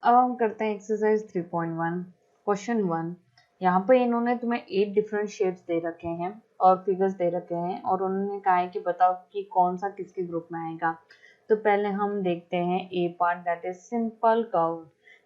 अब हम करते हैं एक्सरसाइज 3.1 क्वेश्चन 1। यहाँ पे इन्होंने तुम्हें 8 डिफरेंट शेप्स दे रखे हैं और फिगर्स दे रखे हैं और उन्होंने कहा है कि बताओ कि कौन सा किसके ग्रुप में आएगा। तो पहले हम देखते हैं A part, that is simple curve.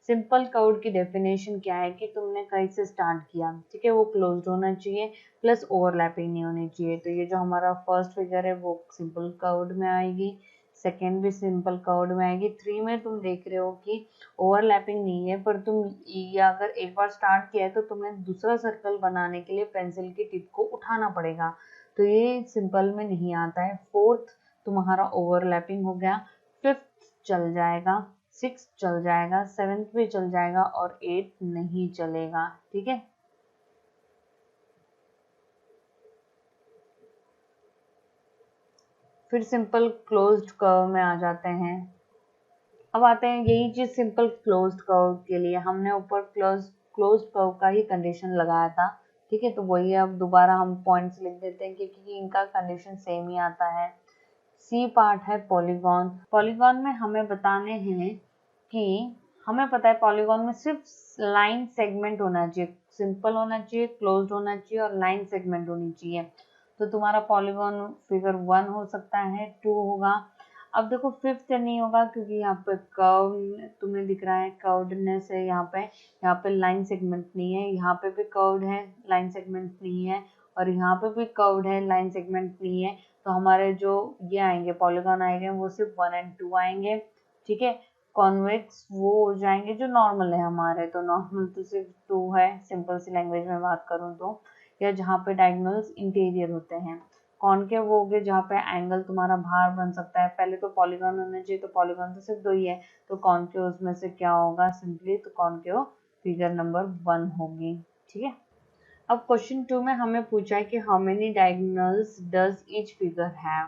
Simple curve की डेफिनेशन क्या है कि तुमने कहीं से स्टार्ट किया, ठीक है, वो क्लोज्ड होना चाहिए प्लस ओवरलैपिंग नहीं होनी चाहिए। तो ये जो हमारा फर्स्ट फिगर है वो सिंपल कर्व में आएगी, सेकेंड भी सिंपल कर्व में आएगी। 3 में तुम देख रहे हो कि ओवरलैपिंग नहीं है, पर तुम ये अगर एक बार स्टार्ट किया है तो तुम्हें दूसरा सर्कल बनाने के लिए पेंसिल की टिप को उठाना पड़ेगा, तो ये सिंपल में नहीं आता है। फोर्थ तुम्हारा ओवरलैपिंग हो गया, फिफ्थ चल जाएगा, सिक्स चल जाएगा, सेवेंथ भी चल जाएगा और एट नहीं चलेगा, ठीक है। फिर सिंपल क्लोज्ड कर्व में आ जाते हैं। अब आते हैं यही चीज सिंपल क्लोज्ड कर्व के लिए हमने ऊपर क्लोज्ड कर्व का ही कंडीशन लगाया था, ठीक है। तो वही अब दोबारा हम पॉइंट्स लिख देते हैं क्योंकि इनका कंडीशन सेम ही आता है। सी पार्ट है पॉलीगॉन। पॉलीगॉन में हमें बताने हैं कि हमें पता है पॉलीगॉन में सिर्फ लाइन सेगमेंट होना चाहिए, सिंपल होना चाहिए, क्लोज्ड होना चाहिए और लाइन सेगमेंट होनी चाहिए। तो तुम्हारा पॉलीगॉन फिगर 1 हो सकता है, 2 होगा। अब देखो फिफ्थ नहीं होगा क्योंकि यहाँ पे कर्व तुम्हें दिख रहा है, कर्वडनेस है यहाँ पे लाइन सेगमेंट नहीं है, यहाँ पे भी कर्व्ड है, लाइन सेगमेंट नहीं है, और यहाँ पे भी कर्व्ड है, लाइन सेगमेंट नहीं है। तो हमारे जो ये आएंगे पॉलीगॉन आएंगे वो सिर्फ 1 और 2 आएंगे, ठीक है। कॉन्वेक्स वो हो जाएंगे जो नॉर्मल है हमारे, तो नॉर्मल तो सिर्फ 2 है, सिंपल सी लैंग्वेज में बात करूँ तो, या जहाँ पे डायगोनल्स इंटीरियर होते हैं। कॉनकेव वो हो गए जहाँ पे एंगल तुम्हारा बाहर बन सकता है। पहले तो पॉलीगॉन होना चाहिए, तो पॉलीगॉन तो सिर्फ 2 ही है, तो कॉनकेव उसमें से क्या होगा सिंपली, तो कॉनकेव फिगर नंबर 1 होगी, ठीक है। अब क्वेश्चन 2 में हमें पूछा है कि how many diagonals does each figure have.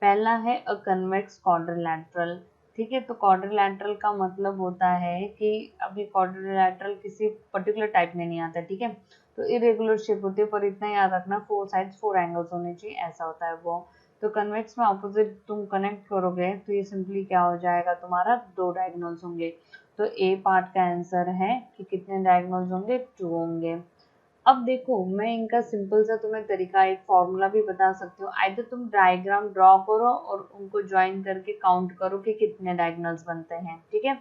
पहला है अ कन्वेक्स क्वाड्रिलैटरल, ठीक है। तो क्वाड्रिलैटरल का मतलब होता है कि अभी क्वाड्रिलैटरल किसी पर्टिकुलर टाइप में नहीं आता, ठीक है। तो इरेगुलर शेप होती है, पर इतना याद रखना 4 साइड्स 4 एंगल्स होने चाहिए, ऐसा होता है वो। तो कन्वेक्स में ऑपोजिट तुम कनेक्ट करोगे तो ये सिंपली क्या हो जाएगा, तुम्हारा 2 डायगोनल्स होंगे। तो ए पार्ट का आंसर है कि कितने डायगोनल्स होंगे, 2 होंगे। अब देखो मैं इनका सिंपल सा तुम्हें तरीका एक फॉर्मूला भी बता सकती हूँ। आइदर तुम डायग्राम ड्रॉ करो और उनको ज्वाइन करके काउंट करो कि कितने डायगोनल्स बनते हैं, ठीक है।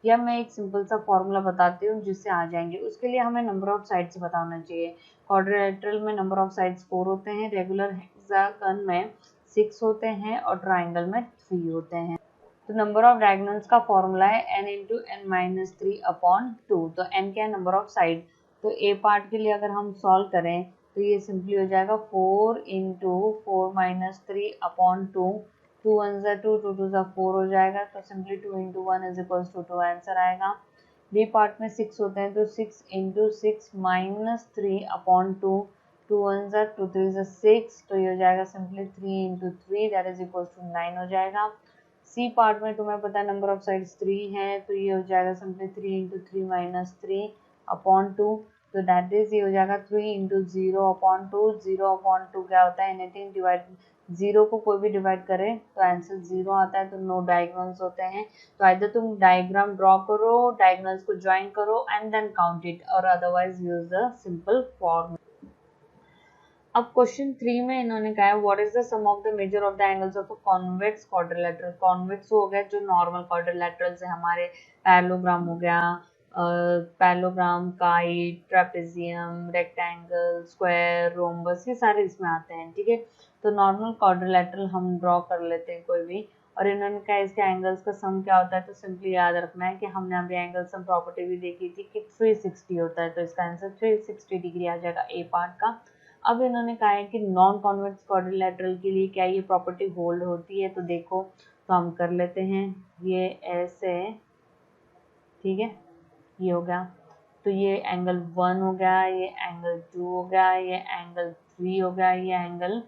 या मैं एक सिंपल सा फॉर्मूला बताती हूँ जिससे आ जाएंगे। उसके लिए हमें नंबर ऑफ साइड्स बताना चाहिए। क्वाड्रिलेटरल में नंबर ऑफ साइड्स 4 होते हैं, रेगुलर हेक्सागन में 6 होते हैं और ट्राइंगल में 3 होते हैं। तो नंबर ऑफ डायगोनल्स का फॉर्मूला है n into N minus 3 upon 2। तो n क्या है, नंबर ऑफ साइड। तो ए पार्ट के लिए अगर हम सॉल्व करें तो ये सिंपली हो जाएगा 4 इंटू 4 माइनस 3 अपॉन 2। 2 1 ज़ा 2, 2 2 ज़ा 4 हो जाएगा, तो simply 2 into 1 is equals to 2 answer आएगा। बी पार्ट में 6 होते हैं, तो 6 इंटू 6 माइनस 3 अपॉन 2। 2 1 ज़ा 2 3 ज़ा 6, तो ये हो जाएगा simply 3 into 3 that is equals to 9 हो जाएगा। सी पार्ट में तुम्हें पता है नंबर ऑफ साइड्स 3 है, तो ये हो जाएगा सिंपली 3 इंटू 3 माइनस 3 अपॉन 2। तो दैट इज ये हो जाएगा 3 इंटू 0 अपॉन 2। 0 अपॉन 2 क्या होता है, एनीथिंग डिवाइड, 0 को कोई भी डिवाइड करे तो आंसर 0 आता है, तो नो डायगोनल्स होते हैं। तो आइदर तुम डायग्राम ड्रॉ करो, डायगोनल्स को ज्वाइन करो एंड देन काउंट इट, और otherwise use the simple form. अब क्वेश्चन 3 में इन्होंने कहा है what is the sum of the measure of the angles of a convex quadrilateral. Convex हो गया जो नॉर्मल क्वाड्रिलेटरल्स है हमारे, पैरेललोग्राम हो गया, parallelogram, kite, trapezium, rectangle, square, rhombus, ये सारे इसमें आते हैं, ठीक है। तो नॉर्मल क्वाड्रिलेटरल हम ड्रॉ कर लेते हैं कोई भी, और इन्होंने कहा इसके एंगल्स का सम क्या होता है। तो सिंपली याद रखना है कि हमने अभी एंगल सम प्रॉपर्टी भी देखी थी कि 360 होता है, तो इसका आंसर 360 डिग्री आ जाएगा ए पार्ट का। अब इन्होंने कहा है कि नॉन कॉन्वेक्स क्वाड्रिलेटरल के लिए क्या ये प्रॉपर्टी होल्ड होती है, तो देखो, तो हम कर लेते हैं ये ऐसे, ठीक है, ये हो गया। तो ये एंगल 1 हो गया, ये एंगल 2 हो गया, ये एंगल 3 हो गया, ये एंगल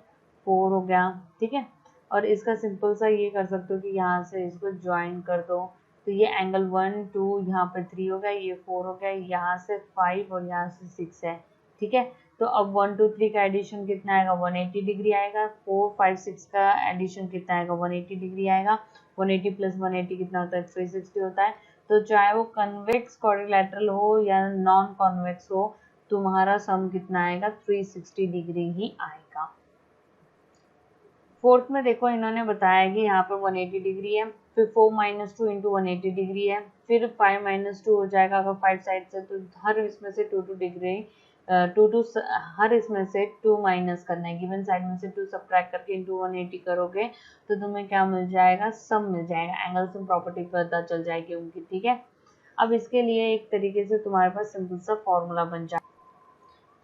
4 हो गया, ठीक है। और इसका सिंपल सा ये कर सकते हो कि यहाँ से इसको ज्वाइन कर दो, तो ये एंगल 1 2 यहाँ पे 3 हो गया, ये 4 हो गया, यहाँ से 5 और यहाँ से 6 है, ठीक है। तो अब 1 2 3 का एडिशन कितना आएगा, 180 डिग्री आएगा। 4 5 6 का एडिशन कितना आएगा, 180 डिग्री आएगा। 180 प्लस 180 कितना होता है, 360 होता है। तो चाहे वो कन्वेक्स क्वाड्रिलैटरल हो या नॉन कॉन्वेक्स हो, तुम्हारा सम कितना आएगा, 360 डिग्री ही आएगा। फोर्थ में देखो इन्होंने बताया कि यहाँ पर 180 डिग्री है, फिर 4 माइनस टू इंटू 180 डिग्री है, फिर 5 माइनस टू हो जाएगा अगर 5 साइड से, तो हर इसमें से 2 डिग्री हर इसमें से 2 माइनस करना है, गिवन साइड में से 2 सब्ट्रैक्ट करके इंटू 180 करोगे तो तुम्हें क्या मिल जाएगा, सम मिल जाएगा, एंगल सम प्रॉपर्टी पता चल जाएगी उनकी, ठीक है। अब इसके लिए एक तरीके से तुम्हारे पास सिंपल सा फॉर्मूला बन जाए,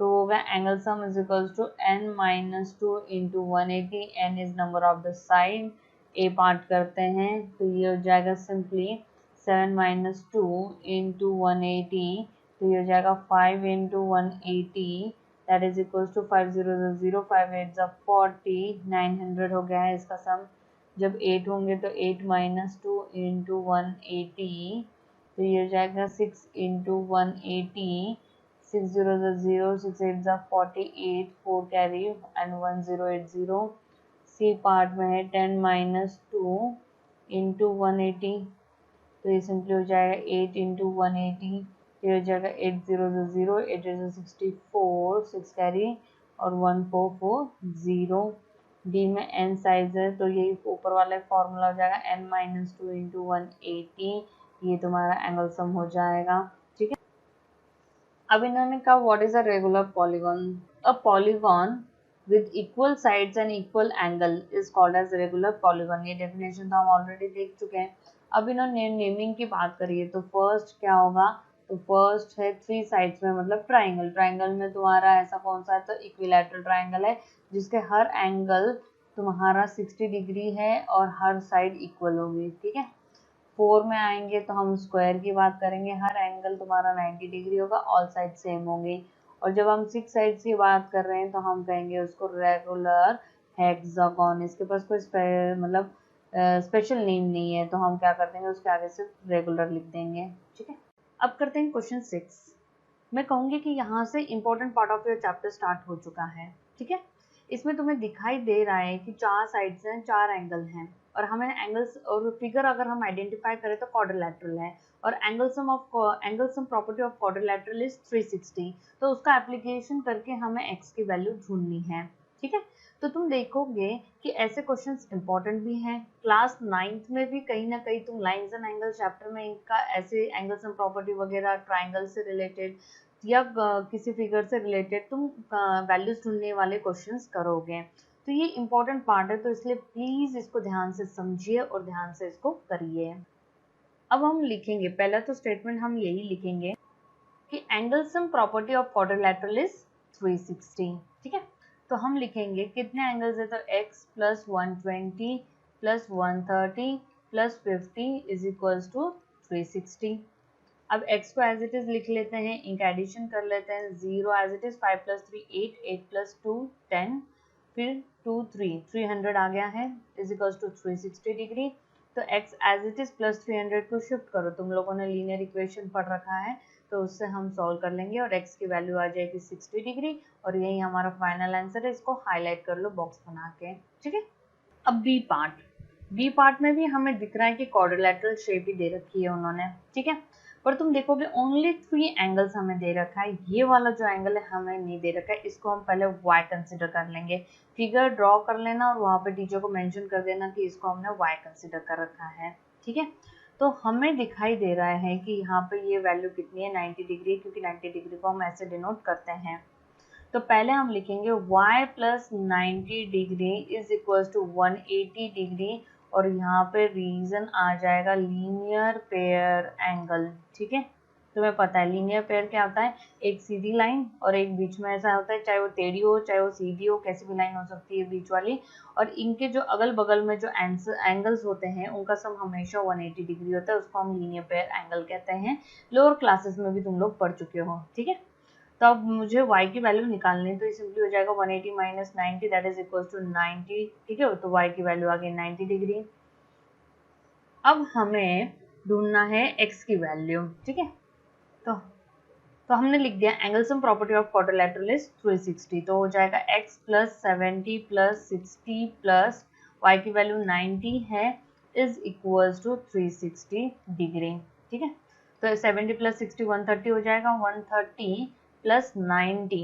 तो होगा angle sum is equals to n minus two into 180, n is number of the side, A part करते हैं तो ये हो जाएगा सिंपली 7 माइनस टू इंटू 180, तो ये हो जाएगा 5 into 180, that is equals to 5 0 0 5 8 40, 900 हो गया है इसका सम। जब 8 होंगे तो 8 माइनस टू इंटू 180, तो ये हो जाएगा 6 into 180, 6 0 0 6 8 48, 4 carry and 1080। C part में है 10 माइनस टू इंटू 180, तो ये सिंपली हो जाएगा 8 इंटू 180, ये हो जाएगा 8 0 0 8 64, 6 कैरी और 1440। डी में n साइज है तो यही ऊपर वाला फॉर्मूला हो जाएगा n माइनस टू इंटू 180, ये तुम्हारा एंगल सम हो जाएगा, ठीक है। अब इन्होंने कहा what is a regular polygon, a polygon with equal sides and equal angle is called as regular polygon. ये डेफिनेशन तो हम ऑलरेडी देख चुके हैं। अब इन्होंने नेमिंग की बात करी है, तो फर्स्ट क्या होगा, तो फर्स्ट है 3 साइड्स में मतलब ट्राइंगल, ट्राइंगल में तुम्हारा ऐसा कौन सा है, तो इक्विलैटरल ट्राइंगल है जिसके हर एंगल तुम्हारा 60 डिग्री है और हर साइड इक्वल होगी, ठीक है। 4 में आएंगे तो हम स्क्वायर की बात करेंगे, हर एंगल तुम्हारा 90 डिग्री होगा, ऑल साइड सेम होंगी। और जब हम 6 साइड्स की बात कर रहे हैं तो हम कहेंगे उसको रेगुलर हेक्सागोन। इसके पास कोई मतलब स्पेशल नेम नहीं है, तो हम क्या कर देंगे, उसके आगे सिर्फ रेगुलर लिख देंगे, ठीक है। अब करते हैं क्वेश्चन 6। मैं कहूँगी कि यहाँ से important part of your chapter start हो चुका है, ठीक है। इसमें तुम्हें दिखाई दे रहा है कि 4 साइड्स हैं, 4 एंगल हैं, और हमें एंगल्स और फिगर अगर हम आइडेंटिफाई करें तो क्वाड्रिलैटरल है, और angle sum property of quadrilateral is 360, तो उसका एप्लीकेशन करके हमें x की वैल्यू ढूंढनी है, ठीक है। तो तुम देखोगे कि ऐसे क्वेश्चंस इंपॉर्टेंट भी हैं, क्लास 9th में भी कहीं ना कहीं तुम लाइंस एंड एंगल चैप्टर में इनका ऐसे एंगल सम प्रॉपर्टी वगैरह ट्राइंगल से रिलेटेड या किसी फिगर से रिलेटेड तुम वैल्यूज ढूंढने वाले क्वेश्चंस करोगे। तो ये इंपॉर्टेंट पार्ट है, तो इसलिए प्लीज इसको ध्यान से समझिए और ध्यान से इसको करिए। अब हम लिखेंगे, पहला तो स्टेटमेंट हम यही लिखेंगे कि angle sum property of quadrilateral is 360, ठीक है। तो हम लिखेंगे कितने एंगल्स है, तो x plus 120 plus 130 plus 50 is equals to 360। अब x को एज इट इज लिख लेते हैं, इनका एडिशन कर लेते हैं, 0 as it is, 5 plus 3 8, 8 plus 2 10, फिर 2 3 300 आ गया है इज इक्वल्स टू 360 डिग्री। तो x as it is plus 300 को शिफ्ट करो, तुम लोगों ने लीनियर इक्वेशन पढ़ रखा है तो उससे हम सॉल्व कर लेंगे और x की वैल्यू आ जाएगी 60 डिग्री, और यही हमारा फाइनल आंसर है। इसको हाईलाइट कर लो बॉक्स बना के, ठीक है। अब बी पार्ट में भी हमें दिख रहा है कि क्वाड्रिलैटरल शेप ही दे रखी है उन्होंने, ठीक है। पर तुम देखोगे ओनली 3 एंगल्स हमें दे रखा है, ये वाला जो एंगल है हमें नहीं दे रखा है, इसको हम पहले y कंसिडर कर लेंगे। फिगर ड्रॉ कर लेना और वहाँ पे टीचर को मेंशन कर देना कि इसको हमने y कंसिडर कर रखा है, ठीक है। तो हमें दिखाई दे रहा है कि यहाँ पे ये वैल्यू कितनी है, 90 डिग्री, क्योंकि 90 डिग्री को हम ऐसे डिनोट करते हैं। तो पहले हम लिखेंगे y plus 90 degree is equal to 180 degree, और यहाँ पे रीजन आ जाएगा लीनियर पेयर एंगल, ठीक है। तुम्हें पता है लीनियर पेयर क्या होता है, एक सीधी लाइन और एक बीच में ऐसा होता है, चाहे वो टेढ़ी हो चाहे वो सीधी हो, कैसी भी लाइन हो सकती है बीच वाली, और इनके जो अगल बगल में जो एंगल्स होते हैं उनका सम हमेशा 180 डिग्री होता है, उसको हम लीनियर पेयर एंगल कहते हैं। लोअर क्लासेस में भी तुम लोग पढ़ चुके हो, ठीक है। तो अब मुझे y की वैल्यू निकालनी है, तो ये सिंपली हो जाएगा 180 minus 90 that is equal to 90, ठीक है। तो y की वैल्यू आ गई 90 डिग्री। अब हमें ढूंढना है x की वैल्यू, ठीक है। तो हमने लिख दिया angle sum property of quadrilateral is 360, तो हो जाएगा x plus 70 plus 60 plus y की वैल्यू 90 है इज इक्वल्स टू 360 डिग्री, ठीक है। तो 70 प्लस 60 130 हो जाएगा, 130 प्लस 90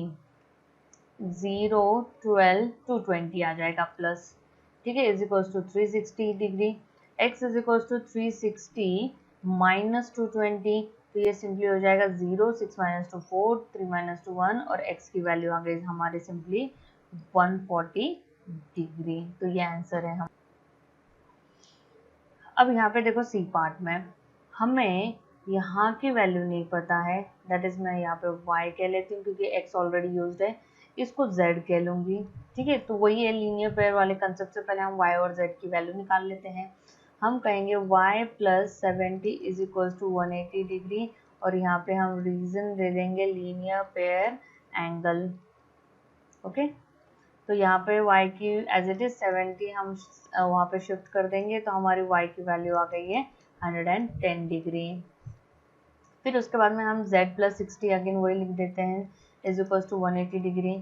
0 12 220 आ जाएगा प्लस, ठीक है, is equals to 360 degree. x is equals to 360 minus 220, तो ये सिंपली हो जाएगा 0 6 माइनस टू 4 3 माइनस टू 1 और x की वैल्यू आ गई हमारे सिंपली 140 डिग्री। तो ये आंसर है हम। अब यहाँ पे देखो सी पार्ट में हमें यहाँ की वैल्यू नहीं पता है, दैट इज मैं यहाँ पे y कह लेती हूँ क्योंकि x ऑलरेडी यूज्ड है, इसको z कह लूंगी, ठीक है। तो वही है लीनियर पेयर वाले कंसेप्ट से पहले हम y और z की वैल्यू निकाल लेते हैं। हम कहेंगे y plus 70 is equal to 180 degree और यहाँ पे हम रीजन दे देंगे लीनियर पेयर एंगल, ओके। तो यहाँ पे y की एज इट इज 70 हम वहाँ पे शिफ्ट कर देंगे, तो हमारी y की वैल्यू आ गई है 110 डिग्री। फिर उसके बाद में हम z प्लस 60 अगेन वही लिख देते हैं इज इक्वल टू 180 डिग्री,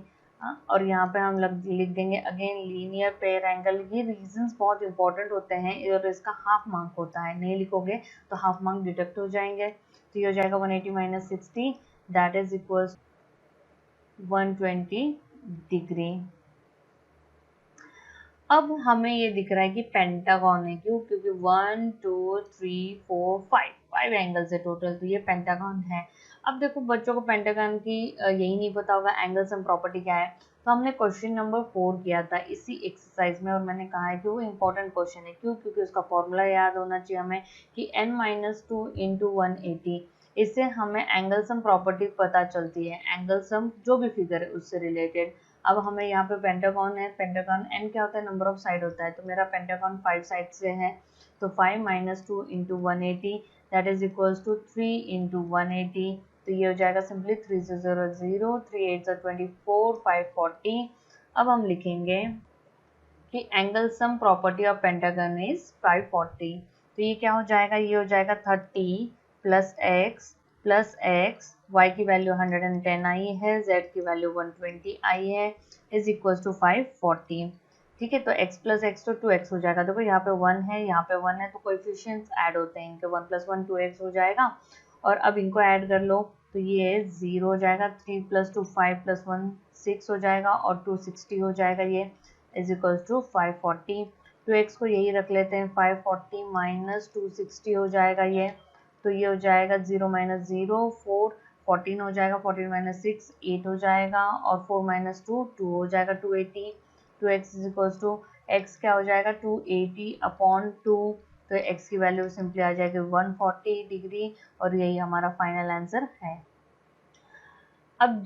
और यहाँ पे हम लिख देंगे अगेन लीनियर पेयर एंगल। ये रीजंस बहुत इंपॉर्टेंट होते हैं और इसका हाफ मार्क होता है, नहीं लिखोगे तो हाफ मार्क डिडक्ट हो जाएंगे। तो ये हो जाएगा 180 minus 60 that is equal 120 degree. अब हमें ये दिख रहा है कि पेंटागन है, क्यों? क्योंकि 1 2 3 4 5 एंगल्स है टोटल, तो ये पेंटागन है। अब देखो बच्चों को पेंटागन की यही नहीं पता होगा एंगल सम प्रॉपर्टी क्या है, तो हमने क्वेश्चन नंबर 4 किया था इसी एक्सरसाइज में और मैंने कहा है कि वो इंपॉर्टेंट क्वेश्चन है। क्यों? क्योंकि उसका फॉर्मूला याद होना चाहिए हमें कि n-2 इंटू 180, इससे हमें एंगल सम प्रॉपर्टी पता चलती है, एंगल सम जो भी फिगर है उससे रिलेटेड। अब हमें यहाँ पे पेंटागन है, पेंटागन n क्या होता है? नंबर ऑफ साइड होता है, तो मेरा पेंटागन 5 साइड से है, तो 5 minus 2 into 180 that is equals to 3 into 180, तो ये हो जाएगा सिंपली 3 से 0 0 3 8 से 24 5 40। अब हम लिखेंगे कि angle sum property of pentagon is 540, तो ये क्या हो जाएगा? ये हो जाएगा 30 प्लस एक्स y की वैल्यू 110 आई है, z की वैल्यू 120 आई है, इज इक्वल टू 540, ठीक है। तो x प्लस एक्स तो 2x हो जाएगा। देखो यहाँ पे 1 है, यहाँ पे 1 है, तो कोएफिशिएंट्स ऐड होते हैं इनके, 1 प्लस 1 2x हो जाएगा। और अब इनको ऐड कर लो तो ये 0 हो जाएगा, 3 प्लस 2 5 प्लस 1 6 हो जाएगा और 260 हो जाएगा, ये इज इक्वल टू 540। 2x को यही रख लेते हैं, 540 माइनस 260 हो जाएगा ये, तो ये हो जाएगा 0 माइनस 0 4 14 हो जाएगा, 14 माइनस 6 8 हो जाएगा और 4 माइनस 2 2 हो जाएगा, 280। 2x is equal to x क्या हो जाएगा? 280 अपॉन 2, तो x की वैल्यू सिंपली आ जाएगी 140 डिग्री और यही हमारा फाइनल आंसर है। अब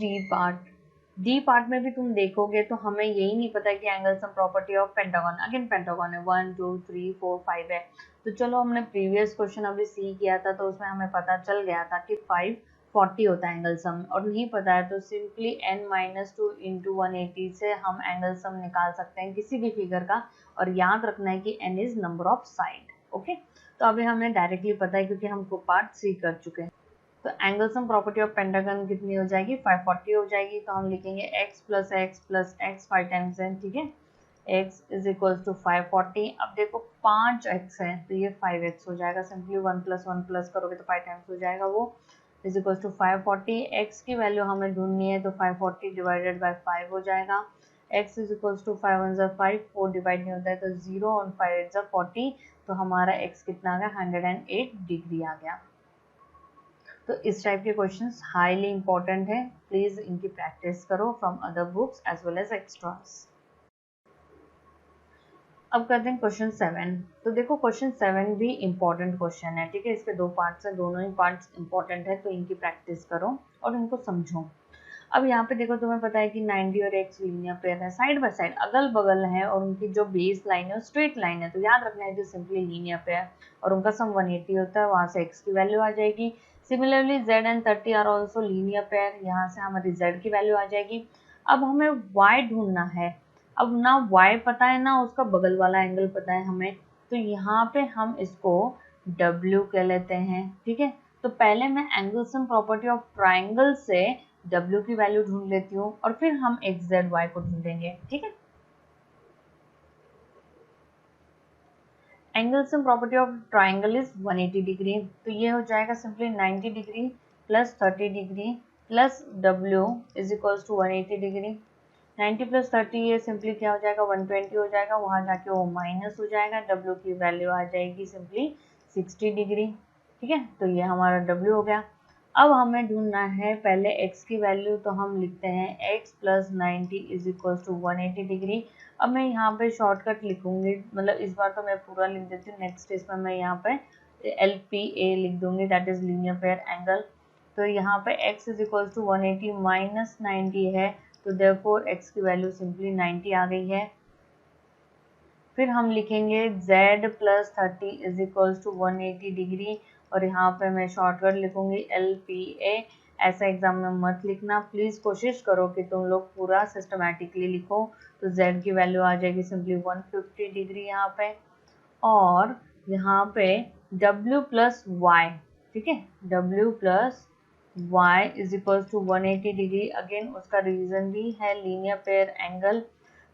डी पार्ट में भी तुम देखोगे तो हमें यही नहीं पता कि angle sum property of pentagon, again pentagon है 1 2 3 4 5 है, तो चलो हमने प्रीवियस क्वेश्चन अभी सी किया था तो उसमें हमें पता चल गया था कि 540 होता है एंगल सम, और नहीं पता है तो सिंपली n-2 इंटू 180 से हम एंगल सम निकाल सकते हैं किसी भी फिगर का, और याद रखना है कि n is number of side, okay. तो अभी हमें डायरेक्टली पता है क्योंकि हमको पार्ट सी कर चुके हैं। तो angle sum property of pentagon कितनी हो जाएगी? 540 हो जाएगी, तो हम लिखेंगे x प्लस एक्स 5 टाइम्स है, ठीक है, x इज इक्वल टू 540। अब देखो 5x है तो ये 5x हो जाएगा, सिंपली 1 प्लस करोगे तो 5 टाइम्स हो जाएगा, वो इज इक्वल टू 540। x की वैल्यू हमें ढूंढनी है तो 540 डिवाइडेड बाई 5 हो जाएगा, x is equal to 5 1 5 4 divide नहीं होता है तो 0 और 5 8 40, तो हमारा x कितना आ गया? 108 डिग्री आ गया। तो इस टाइप के क्वेश्चंस हाईली इंपॉर्टेंट है, प्लीज इनकी प्रैक्टिस करो from other books as well as extras. अब करते हैं क्वेश्चन 7। तो देखो क्वेश्चन 7 भी इंपॉर्टेंट क्वेश्चन है, ठीक है, इसके 2 पार्ट्स हैं, दोनों ही पार्ट्स इंपॉर्टेंट है, तो इनकी प्रैक्टिस करो और इनको समझो। अब यहाँ पे देखो तुम्हें पता है कि 90 और x लीनियर पेयर है, साइड बाय साइड अगल बगल है और उनकी जो बेस लाइन है वो स्ट्रेट लाइन है, तो याद रखना है जो सिंपली लीनियर पेयर और उनका सम 180 होता है, वहां से x की वैल्यू आ जाएगी। Similarly z and 30 are also linear pair, यहाँ से हमारी z की वैल्यू आ जाएगी। अब हमें y ढूंढना है, अब ना y पता है ना उसका बगल वाला एंगल पता है हमें, तो यहाँ पे हम इसको w कह लेते हैं, ठीक है। तो पहले मैं angle sum property of triangle से w की वैल्यू ढूंढ लेती हूँ और फिर हम x z y को ढूंढेंगे, ठीक है। Angle sum property of triangle is 180 degree, तो ये हो जाएगा simply 90 degree plus 30 degree plus W is equals to 180 degree. 90 plus 30 ये सिंपली क्या हो जाएगा 120 हो जाएगा, वहाँ जाके वो माइनस हो जाएगा, W की वैल्यू आ जाएगी सिंपली 60 डिग्री। ठीक है, तो ये हमारा W हो गया। अब हमें ढूंढना है पहले x की वैल्यू, तो हम लिखते हैं x plus 90 is equal to 180 degree. अब मैं यहाँ पे शॉर्टकट लिखूंगी, मतलब इस बार तो मैं पूरा लिख देती हूँ, नेक्स्ट इसमें मैं यहाँ पे LPA लिख दूंगी, that is linear pair angle. तो यहाँ पे x is equal to 180 minus 90 है, तो देयरफॉर x की वैल्यू सिंपली 90 आ गई है। फिर हम लिखेंगे z plus 30 is equal to 180 degree, और यहाँ पे मैं शॉर्टकट लिखूंगी LPA। ऐसा एग्जाम में मत लिखना, प्लीज कोशिश करो कि तुम लोग पूरा सिस्टमैटिकली लिखो। तो z की वैल्यू आ जाएगी सिंपली 150 डिग्री यहाँ पे, और यहाँ पे w प्लस y, ठीक है, w plus y is equal to 180 degree. Again उसका रीजन भी है लीनियर पेयर एंगल।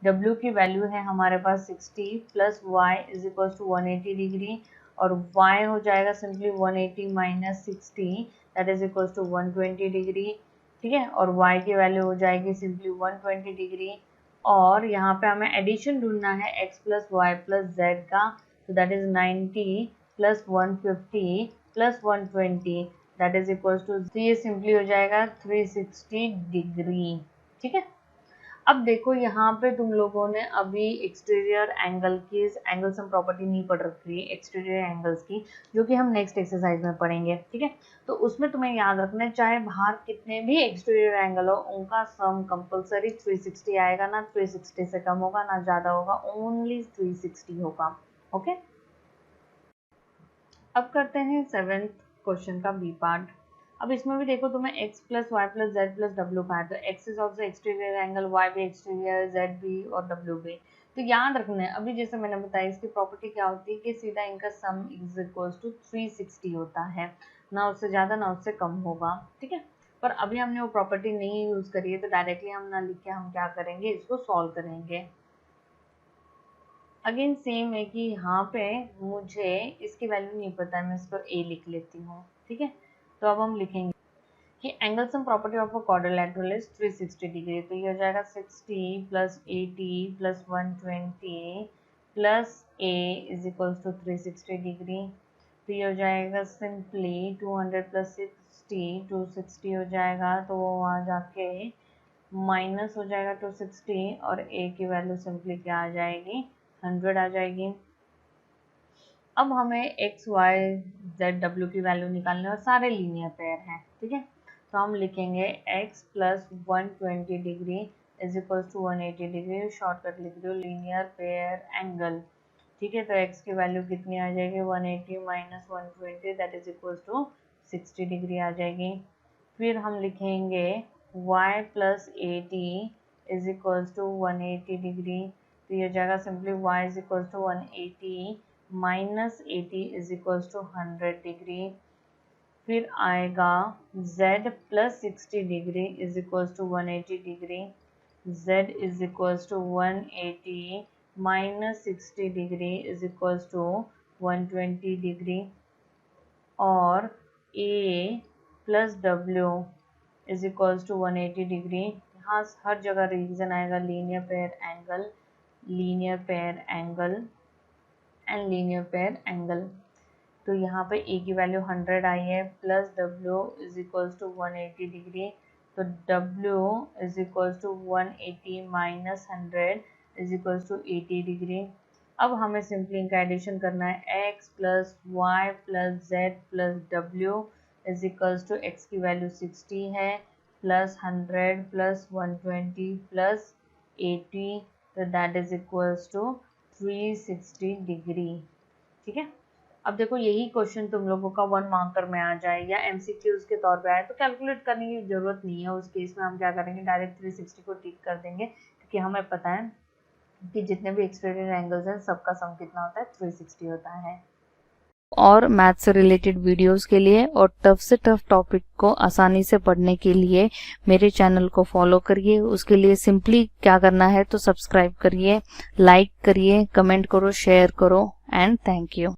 w की वैल्यू है हमारे पास 60 plus y is equal to 180 degree, और y हो जाएगा simply 180 minus 60 that is equal to 120 degree. ठीक है, और y की वैल्यू हो जाएगी सिंपली 120 डिग्री, और यहाँ पे हमें एडिशन ढूंढना है x plus Y plus z का, तो that is 90 plus 150 plus 120 that is equal to, तो ये सिंपली हो जाएगा 360 डिग्री। ठीक है, अब देखो यहाँ पे तुम लोगों ने अभी एक्सटीरियर एंगल की एंगल सम प्रॉपर्टी नहीं पढ़ रखी है, एक्सटीरियर एंगल्स की, जो कि हम नेक्स्ट एक्सरसाइज में पढ़ेंगे। ठीक है, तो उसमें तुम्हें याद रखना है चाहे बाहर कितने भी एक्सटीरियर एंगल हो, उनका सम कंपलसरी 360 आएगा, ना 360 से कम होगा ना ज़्यादा होगा, ओनली 360 होगा। ओके, अब करते हैं 7th क्वेश्चन का बी पार्ट। अब इसमें भी देखो तुम्हें x plus Y plus Z plus W का है, तो x is also exterior angle, y भी एक्सटीरियर, z भी और w भी। तो याद रखना है, अभी जैसे मैंने बताया इसकी प्रॉपर्टी क्या होती है कि सीधा इनका सम इज इक्वल्स टू 360 होता है, ना उससे ज़्यादा ना उससे कम होगा। ठीक है, पर अभी हमने वो प्रॉपर्टी नहीं यूज़ करी है, तो डायरेक्टली हम ना लिख के हम क्या करेंगे, इसको सॉल्व करेंगे। अगेन सेम है कि यहाँ पे मुझे इसकी वैल्यू नहीं पता है, मैं इसको a लिख लेती हूँ। ठीक है, तो अब हम लिखेंगे कि angle sum property of a quadrilateral is 360 degree, तो ये हो जाएगा 60 plus 80 plus 120 plus a is equals to 360 degree. तो ये हो जाएगा सिंपली 200 प्लस 60 260 हो जाएगा, तो वो वहाँ जाके माइनस हो जाएगा 260, और a की वैल्यू सिंपली क्या आ जाएगी 100 आ जाएगी। अब हमें x y z w की वैल्यू निकालनी है, और सारे लीनियर पेयर हैं। ठीक है, तो हम लिखेंगे x plus 120 degree is equal to 180 degree, shortcut लिख दो लीनियर पेयर एंगल। ठीक है, तो x की वैल्यू कितनी आ जाएगी 180 minus 120 that is equal to 60 degree आ जाएगी। फिर हम लिखेंगे y plus 80 is equal to 180 degree, तो ये हो जाएगा simply y is equal to 180 minus 80 is equal to 100 degree. फिर आएगा z plus 60 degree is equal to 180 degree, z is equal to 180 minus 60 degree is equal to 120 degree, और a plus w is equal to 180 degree. यहाँ हर जगह reason आएगा linear pair angle, linear pair angle and linear pair angle. तो यहाँ पे a की value 100 आई है, plus w is equal to 180 degree, तो w is equal to 180 minus 100 is equal to 80 degree. अब हमें सिंपली इनका एडिशन करना है, x plus Y plus z plus w is equal to x की वैल्यू 60 है, प्लस 100 प्लस 120 प्लस 80, तो that is equal to 360 degree. ठीक है, अब देखो यही क्वेश्चन तुम लोगों का 1 मार्कर में आ जाए या MCQs के तौर पे आए, तो कैलकुलेट करने की जरूरत नहीं है। उस केस में हम क्या करेंगे, डायरेक्ट 360 को टिक कर देंगे, क्योंकि हमें पता है कि जितने भी एक्सटीरियर एंगल्स हैं सबका सम कितना होता है 360 होता है। और मैथ से रिलेटेड वीडियोस के लिए और टफ से टफ टॉपिक को आसानी से पढ़ने के लिए मेरे चैनल को फॉलो करिए। उसके लिए सिंपली क्या करना है, तो सब्सक्राइब करिए, लाइक करिए, कमेंट करो, शेयर करो एंड थैंक यू।